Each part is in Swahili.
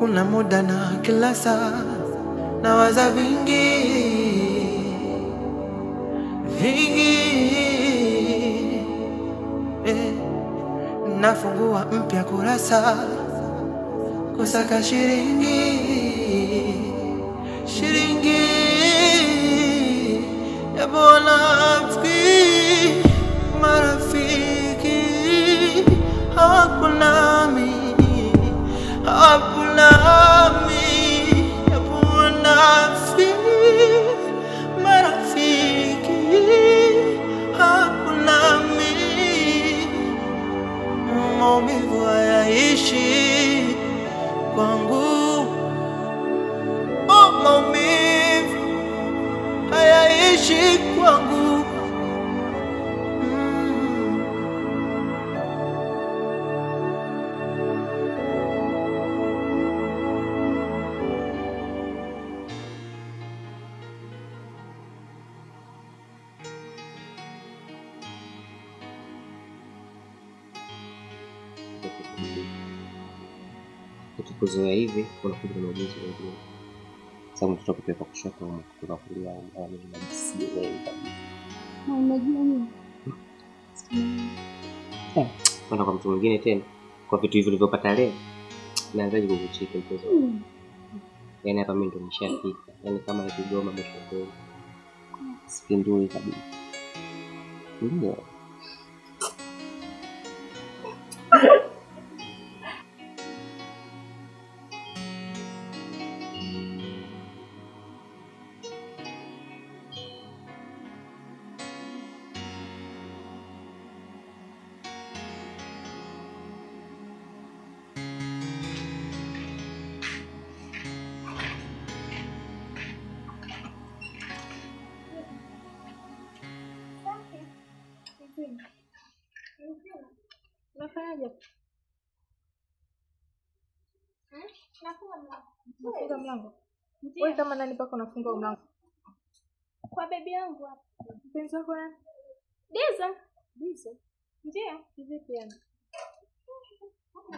kuna muda na kila saa nawaza vingi nafungua mpya kurasa kusaka shilingi ya bonafiki marafiki hawakunami ya bonafiki marafiki hawakunami maumivu hayaishi kwangu maumivu hayaishi kwangu kuzoea hivi unakuja na ujuzi wengine. Sababu mtoto kutoka kushoto au kutoka kulia au na jinsi wewe kabisa. Unajua nini? Kwenda kwa mtu mwingine tena kwa vitu hivi vilivyopata leo. Naanzaje kukucheka mchezo? Yaani hapa mimi ndo nishafika. Yaani kama ni Kigoma mwisho sipindui kabisa. Ndio. Unafanyaje? Nafunga mlango. Wewe kama nani pako unafunga mlango? Kwa baby yangu hapa. Mpenzi wako nani? Dizo. Ndio. Vipi yani?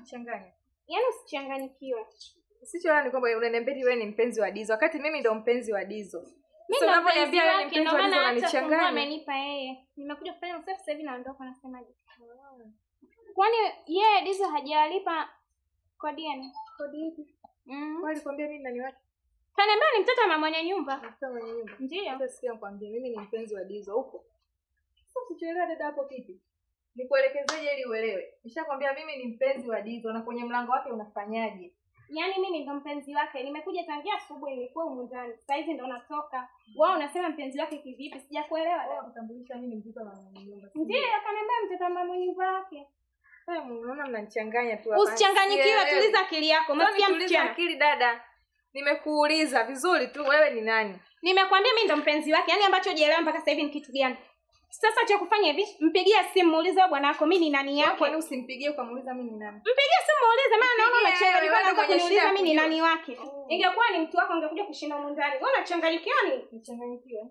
Changanya. Yaani usichanganyikiwe. Sicho ni kwamba unaniambia wewe ni mpenzi wa Dizo wakati mimi ndo mpenzi wa Dizo. Mimi ndo unaniambia wewe ni mpenzi wa Dizo unanichanganya. Amenipa yeye. Nimekuja kufanya usafi sasa hivi naondoka nasemaje? Kwani yeye Dizo hajalipa kodi yenu? Kodi ipi? Wali kwambia mimi nani wake? Kaniambia ni mtoto wa mwenye nyumba. Mtoto wa mwenye nyumba. Ndio. Hata sikia nikwambia mimi ni mpenzi wa Dizo huko. Sasa usichelewe dada hapo kipi? Nikuelekezeje ili uelewe? Nishakwambia mimi ni mpenzi wa Dizo na kwenye mlango wake unafanyaje? Yaani mimi ndo mpenzi wake. Nimekuja tangia asubuhi nilikuwa huko ndani. Sasa hivi ndo natoka. Wao unasema mpenzi wake kivipi? Sijakuelewa. Wao kutambulisha mimi ni mtoto wa mwenye nyumba. Ndio, akaniambia mtoto wa mwenye nyumba wake. Wewe unaona mnanichanganya tu hapa. Usichanganyikiwe, tuliza akili yako. Msikia msichana. Akili dada. Nimekuuliza vizuri tu wewe ni nani? Nimekwambia mimi ndo mpenzi wake. Yaani ambacho hujaelewa mpaka sasa hivi ni kitu gani? Sasa cha kufanya hivi, mpigie simu muulize bwana wako mimi ni nani yake. Kwani usimpigie ukamuuliza mimi ni nani? Mpigie simu muulize maana naona unacheka. Nilikuwa kuniuliza mimi ni nani wake. Ingekuwa ni mtu wako ungekuja kushinda huko ndani. Wewe unachanganyikiwa nini? Nichanganyikiwa.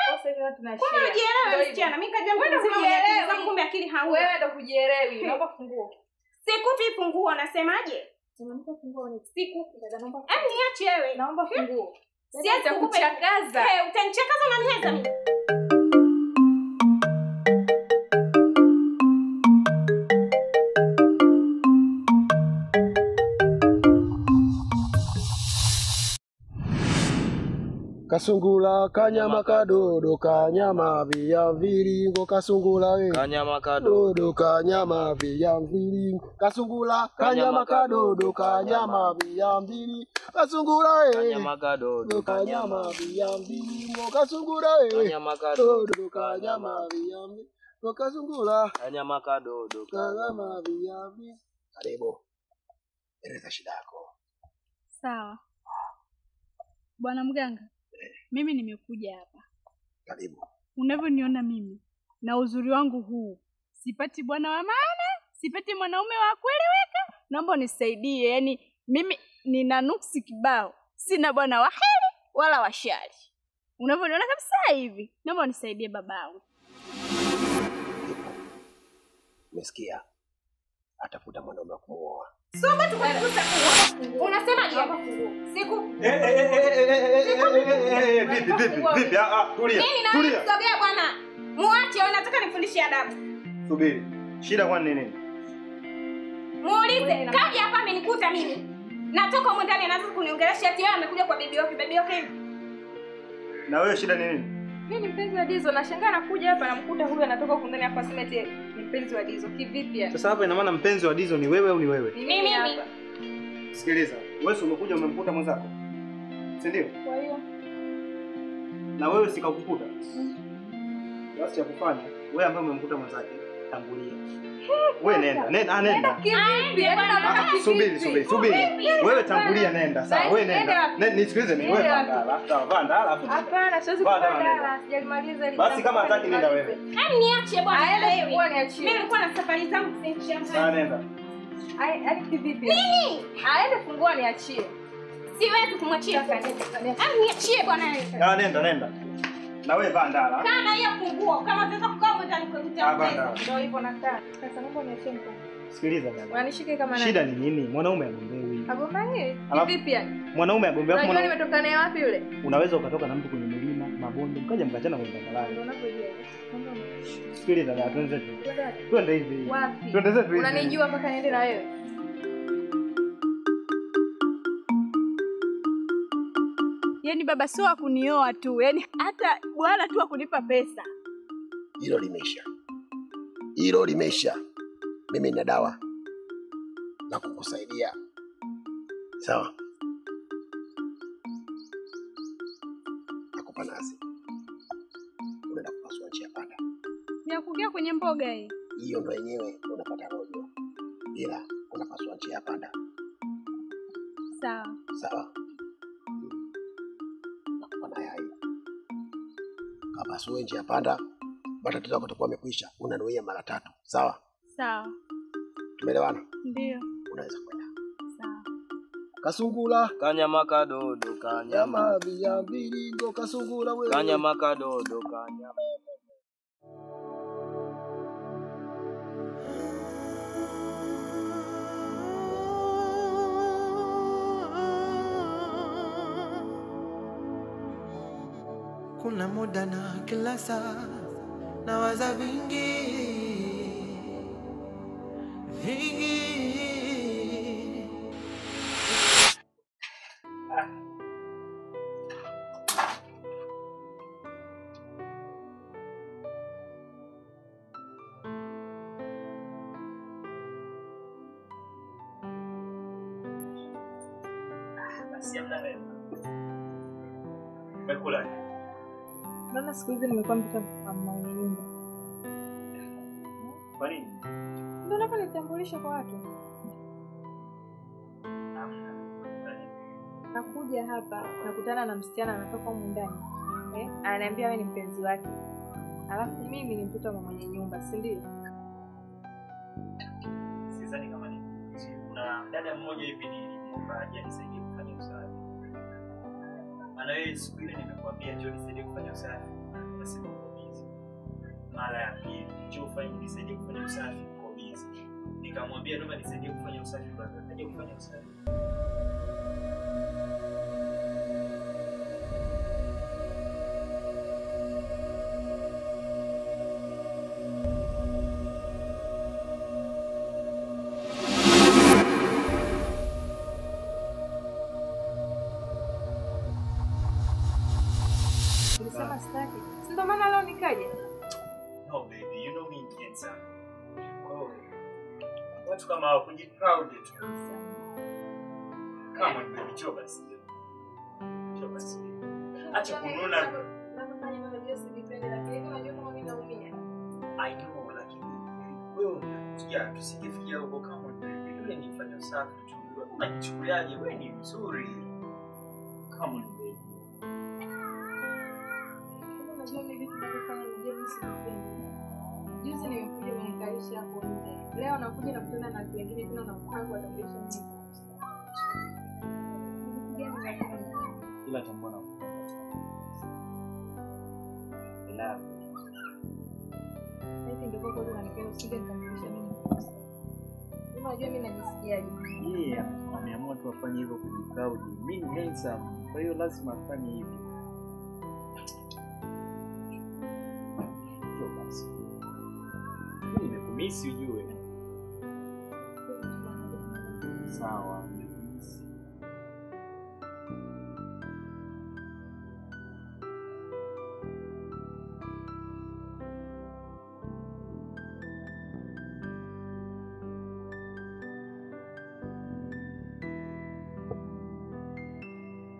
Sasa hivi watu tunashare. Kwa unajielewa msichana? Mimi kaja mkuelewa kumbe akili hauna. Wewe ndo kujielewi. Naomba funguo. Sikupi funguo nasemaje? Naomba funguo ni sikupi dada naomba. Niache wewe. Naomba funguo. Siwezi kukuchakaza. Utanichakaza na niweza mimi. Kasungula kanyama kadodo kanyama vya mviringo kasungula we kanyama kadodo kanyama vya mviringo kasungula kanyama kadodo kanyama vya mviringo kasungula we kanyama kadodo kanyama vya mviringo kasungula we kanyama kadodo kanyama vya mviringo kasungula kanyama kadodo kanyama vya mviringo. Karibu. Eleza shida yako. Sawa. Bwana mganga. Mimi nimekuja hapa. Karibu. Unavyoniona mimi na uzuri wangu huu, sipati bwana wa maana, sipati mwanaume wa kueleweka. Naomba unisaidie. Yaani mimi nina nuksi kibao. Sina bwana wa heri wala wa shari. Unavyoniona kabisa hivi. Naomba unisaidie babangu. Umesikia? Atafuta mwanaume wa kumuoa. Soma tukukuta funguo. Unasema je hapa funguo? Siku. Vipi? Tulia. Tulia. Sogea bwana. Muache, nataka nifundishe adabu. Subiri. Shida kwa nini? Muulize, kaja hapa amenikuta mimi. Natoka huko ndani anaanza kuniongelesha ati yeye amekuja kwa bibi yake. Bibi yake hivi. Na wewe shida ni nini? Mimi ni mpenzi wa Dizo, nashangaa nakuja hapa namkuta huyu anatoka huko ndani hapa aseme eti ni mpenzi wa Dizo. Kivipi yani? Sasa hapa ina maana mpenzi wa Dizo ni wewe au ni wewe? Ni mimi. Sikiliza. Wewe umekuja umemkuta mwenzako. Si ndio? Kwa hiyo na wewe sikakukuta. Basi cha kufanya, wewe ambaye umemkuta mwenzake, tangulia. Wewe nenda. Kivipi? Subiri. Wewe tangulia nenda. Sawa, wewe nenda. Nisikilize mimi wewe vandala. Sawa, vandala afu. Hapana, siwezi kupanda. Sijalimaliza ile. Basi kama hataki nenda wewe. Niache bwana. Aende fungua niachie. Mimi nilikuwa na safari zangu sasa. Sawa, nenda. Ai kivipi? Nini? Aende fungua niachie. Siwezi kumwachia sana. Niachie bwana wewe. Nenda. Na wewe vandala. Kana hiyo funguo. Kama unataka kukaa ndani Vandala. Ndio hivyo nakaa. Sasa naomba niachie mkono. Sikiliza bwana. Wanishike kama nani? Shida ni nini? Mwanaume agombewi. Agombaye? Kivipi yani? Mwanaume agombewi. Unajua nimetoka naye wapi yule? Unaweza ukatoka na mtu kwenye milima, mabonde, mkaja mkachana kwenye tambarare. Ndio unapojua. Sikiliza dada, twende hivi. Wapi? Twende zetu hivi. Unanijua mpaka niende na wewe? Yaani baba sio akunioa tu, yaani hata bwana tu akunipa pesa. Hilo limeisha. Mimi nina dawa na kukusaidia. Sawa? Nakupa nazi. Unaenda kupasua njia panda. Ni ya kugia kwenye mboga hii. Hiyo ndo yenyewe unapata rojo. Ila unapasua njia panda. Sawa. Nakupa na yai. Kapasue njia panda. Matatizo yako yatakuwa yamekwisha. Unanuia mara 3. Sawa? Sawa. Tumeelewana? Ndio. Unaweza kwenda. Sawa. Kasungula kanyama kadodo nyama vya mbili ndo kasungula wewe. Kanyama kadodo kanyama. Kuna muda na kila saa nawaza vingi. Umekula? Mbona siku hizi nimekuwa mtoto mwenye nyumba? Kwa nini? Ndio hapa nitambulisha kwa watu. Nakuja hapa nakutana na msichana anatoka huko ndani. Ananiambia wewe ni mpenzi wake. Alafu mimi ni mtoto mwenye nyumba, si ndio? Sidhani kama ni. Kuna dada mmoja hivi nilimwomba aje anisaidie kufanya usafi. Maana yeye siku ile nimekuambia njoo nisaidie kufanya usafi. Basi uko busy. Mara ya pili njoo nisaidie kufanya usafi, uko busy. Nikamwambia naomba nisaidie kufanya usafi, bado akaja kufanya usafi. Nilisema sitaki. Si ndio maana leo nikaje? No baby, you know me intensa. Oh. Watu kama hao kuji proud tu. Kama ni baby choka sio. Choka sio. Acha kununa. Nafanya mama Jose sipende lakini unajua kama mimi naumia. I know lakini wewe unasikia tusikifikia huko kama baby. Yule ni mfanya usafi tu. Unajichukuliaje? Wewe ni mzuri. Kama ni baby. Unajua mimi tunafanya mjeni sipende. Juzi nimekuja kunikalisha hapo nje. Leo nakuja na kutana na wengine tena na mpango wa kutambulisha mimi. Ila tambona. Ila hivi ndio kwa kweli unanipenda usije nitambulisha mimi. ujue mimi najisikiaje. Yeye ameamua tu afanye hivyo kujiproud. Mimi ni handsome. Kwa hiyo lazima afanye hivyo. Ndio basi. Mimi nimekumisi ujue. Sawa, nimekumisi.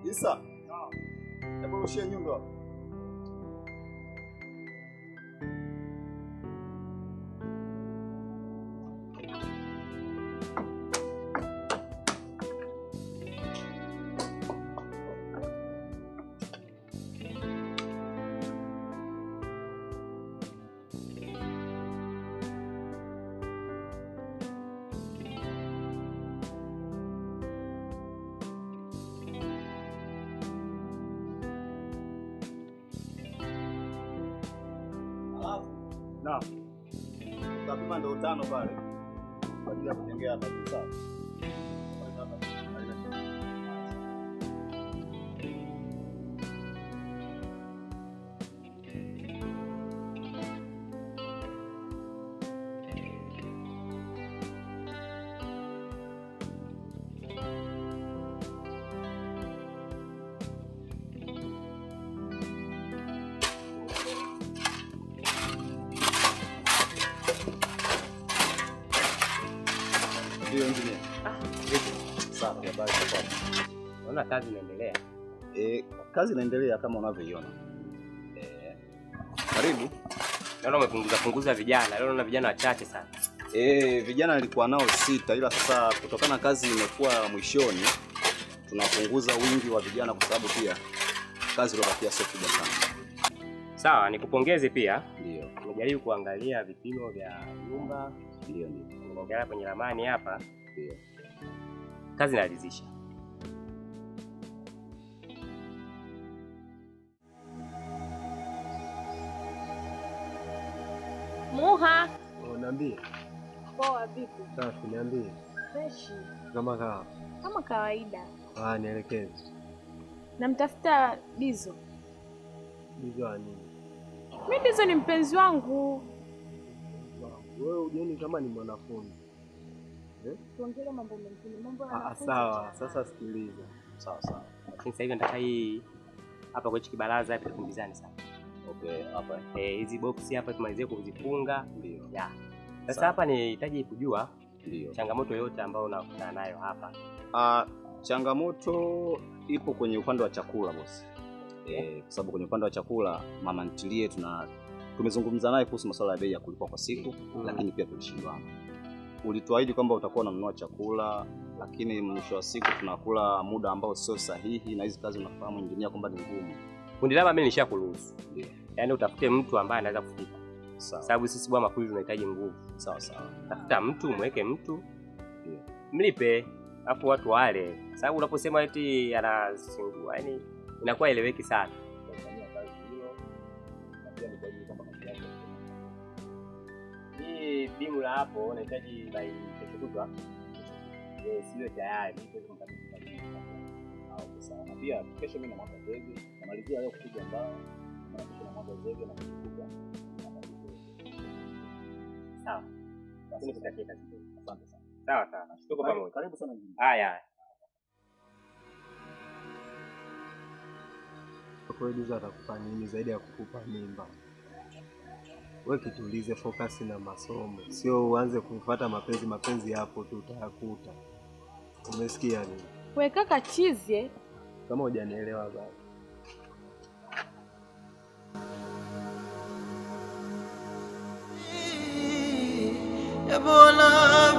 Isa. Hebu rushia nyundo. Naam. Utapima ndo 5 pale. Kwa ajili ya kujengea hapa sawa. Ndio engineer. Sawa, habari za Naona kazi inaendelea. Kazi inaendelea kama unavyoiona. Karibu. Naona umepunguza vijana. Leo naona vijana wachache sana. Vijana nilikuwa nao 6 ila sasa kutokana kazi imekuwa mwishoni tunapunguza wingi wa vijana kwa sababu pia kazi iliyobakia sio kubwa sana. Sawa, nikupongeze pia. Ndio. Nimejaribu kuangalia vipimo vya nyumba. Ndio. Nimeangalia kwenye ramani hapa. Ndio. Kazi inaridhisha. Muha. Niambie. Poa vipi? Safi, niambie. Fresh. Kama kawaida. Nielekeze. Namtafuta Dizo. Dizo nini? Mimi Dizo ni mpenzi wangu. Wewe ujioni kama ni mwanafunzi. Tuongele mambo mengine. Mambo ya sawa, sasa sikiliza. Sawa. Lakini sasa hivi nataka hii hapa kwa kibaraza hapa tukimbizane sana. Okay, hapa. Hizi box hapa tumalizie kuzifunga. Ndio. Ya. Sasa hapa nihitaji kujua ndio changamoto yote ambayo unakutana nayo hapa. Changamoto ipo kwenye upande wa chakula boss. Kwa sababu kwenye upande wa chakula mama ntilie tumezungumza naye kuhusu masuala ya bei ya kulipwa kwa siku, lakini pia tulishindwana. Ulituahidi kwamba utakuwa unanunua chakula, lakini mwisho wa siku tunakula muda ambao sio sahihi, na hizi kazi unafahamu engineer kwamba ni ngumu. Kundi lama mimi nishakuruhusu. Ndio. Yaani utafute mtu ambaye anaweza kufika. Sawa. Sababu sisi bwana makundi tunahitaji nguvu. Sawa. Tafuta mtu, mweke mtu. Ndio. Mlipe hapo watu wale. Sababu unaposema eti anasingua, yani inakuwa eleweki sana. Hii bimu la hapo unahitaji by kesho kutwa. Sio tayari. Sawa. Pia kesho mimi na mwaka zege, namalizia leo kupiga mbao, na kesho na mwaka zege na kupiga. Sawa. Lakini kutakia kazi nzuri. Asante sana. Sawa. Tuko pamoja. Karibu sana mjini. Haya. Kwa hiyo atakupa nini zaidi ya kukupa mimba? Wewe kitulize, focus na masomo. Sio uanze kufuata mapenzi hapo tu utayakuta. Umesikia nini? Wewe kaka chizie. Kama hujanielewa bado. Ebola